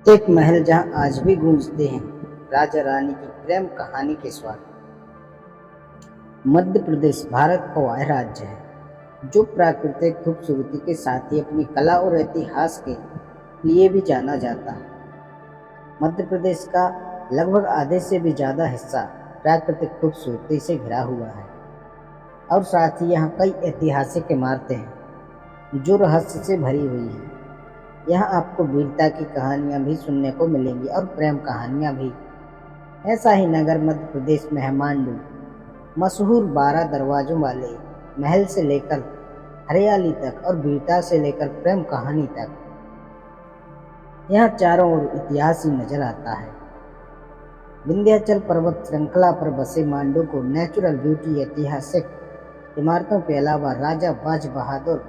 एक महल जहां आज भी गूंजते हैं राजा रानी की प्रेम कहानी के स्वर। मध्य प्रदेश भारत का वह राज्य है जो प्राकृतिक खूबसूरती के साथ ही अपनी कला और इतिहास के लिए भी जाना जाता है। मध्य प्रदेश का लगभग आधे से भी ज़्यादा हिस्सा प्राकृतिक खूबसूरती से घिरा हुआ है और साथ ही यहाँ कई ऐतिहासिक इमारतें हैं जो रहस्य से भरी हुई हैं। यहाँ आपको वीरता की कहानियाँ भी सुनने को मिलेंगी और प्रेम कहानियाँ भी। ऐसा ही नगर मध्य प्रदेश में है मांडू, मशहूर 12 दरवाजों वाले महल से लेकर हरियाली तक और वीरता से लेकर प्रेम कहानी तक। यहाँ चारों ओर इतिहास ही नजर आता है। विंध्याचल पर्वत श्रृंखला पर बसे मांडू को नेचुरल ब्यूटी, ऐतिहासिक इमारतों के अलावा राजा बाज बहादुर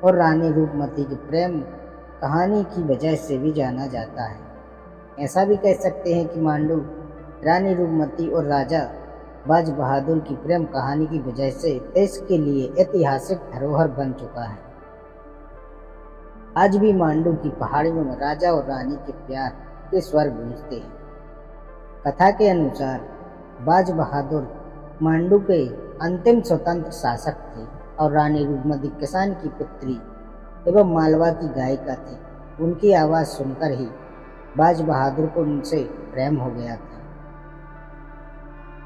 और रानी रूपमती की प्रेम कहानी की वजह से भी जाना जाता है। ऐसा भी कह सकते हैं कि मांडू रानी रूपमती और राजा बाज बहादुर की प्रेम कहानी की वजह से देश के लिए ऐतिहासिक धरोहर बन चुका है। आज भी मांडू की पहाड़ियों में राजा और रानी के प्यार के स्वर गूंजते हैं। कथा के अनुसार बाज बहादुर मांडू के अंतिम स्वतंत्र शासक थे और रानी रूपमती किसान की पुत्री एवं मालवा की गायिका थी। उनकी आवाज़ सुनकर ही बाज बहादुर को उनसे प्रेम हो गया था।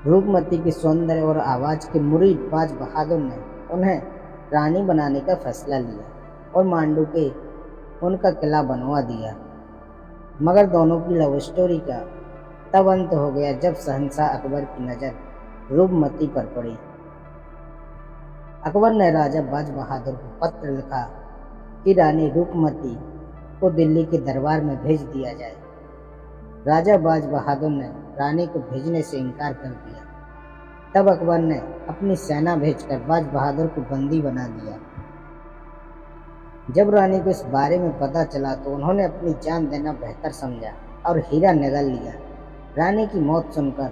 रूपमती के सौंदर्य और आवाज़ के मुरीद बाज बहादुर ने उन्हें रानी बनाने का फैसला लिया और मांडू के उनका किला बनवा दिया। मगर दोनों की लव स्टोरी का तब अंत हो गया जब शहंशाह अकबर की नज़र रूपमती पर पड़ी। अकबर ने राजा बाज बहादुर को पत्र लिखा कि रानी रूपमती को दिल्ली के दरबार में भेज दिया जाए। राजा बाज बहादुर ने रानी को भेजने से इनकार कर दिया। तब अकबर ने अपनी सेना भेजकर बाज बहादुर को बंदी बना दिया। जब रानी को इस बारे में पता चला तो उन्होंने अपनी जान देना बेहतर समझा और हीरा निगल लिया। रानी की मौत सुनकर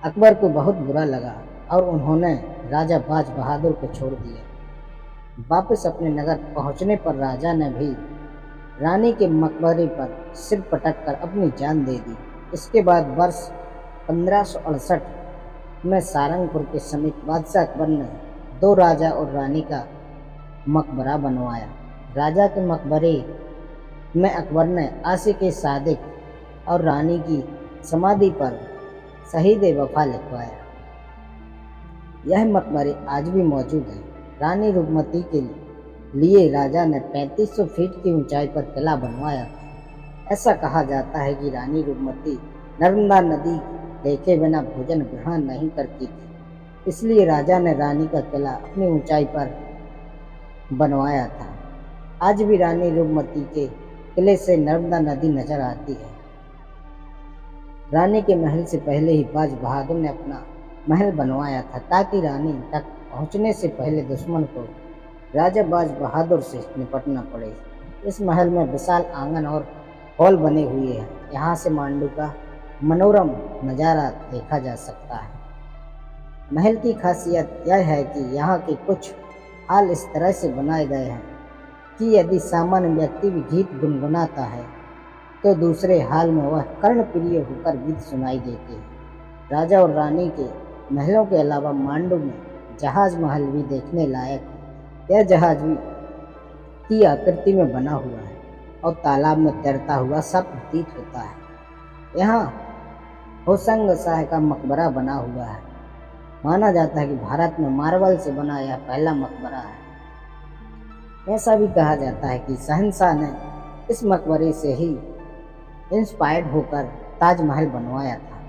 अकबर को बहुत बुरा लगा और उन्होंने राजा बाज बहादुर को छोड़ दिया। वापस अपने नगर पहुंचने पर राजा ने भी रानी के मकबरे पर सिर पटक कर अपनी जान दे दी। इसके बाद वर्ष 1568 में सारंगपुर के समीप बादशाह अकबर ने 2 राजा और रानी का मकबरा बनवाया। राजा के मकबरे में अकबर ने आशिक सादिक और रानी की समाधि पर शहीद वफा लिखवाया। यह मकबरे आज भी मौजूद है। रानी रूपमती के लिए राजा ने 3500 फीट की ऊंचाई पर किला बनवाया था। ऐसा कहा जाता है कि रानी रूपमती नर्मदा नदी देखे बिना भोजन ग्रहण नहीं करती थी, इसलिए राजा ने रानी का किला अपनी ऊंचाई पर बनवाया था। आज भी रानी रूपमती के किले से नर्मदा नदी नजर आती है। रानी के महल से पहले ही बाज बहादुर ने अपना महल बनवाया था ताकि रानी तक पहुंचने से पहले दुश्मन को राजा बाज बहादुर से निपटना पड़े। इस महल में विशाल आंगन और हॉल बने हुए हैं। यहाँ से मांडू का मनोरम नज़ारा देखा जा सकता है। महल की खासियत यह है कि यहाँ के कुछ हाल इस तरह से बनाए गए हैं कि यदि सामान्य व्यक्ति भी गीत गुनगुनाता है तो दूसरे हाल में वह कर्णप्रिय होकर गीत सुनाई देते हैं। राजा और रानी के महलों के अलावा मांडू में जहाज महल भी देखने लायक है। यह जहाज भी की आकृति में बना हुआ है और तालाब में तैरता हुआ सा प्रतीत होता है। यहाँ होशंग शाह का मकबरा बना हुआ है। माना जाता है कि भारत में मार्बल से बना यह पहला मकबरा है। ऐसा भी कहा जाता है कि शहंशाह ने इस मकबरे से ही इंस्पायर्ड होकर ताजमहल बनवाया था।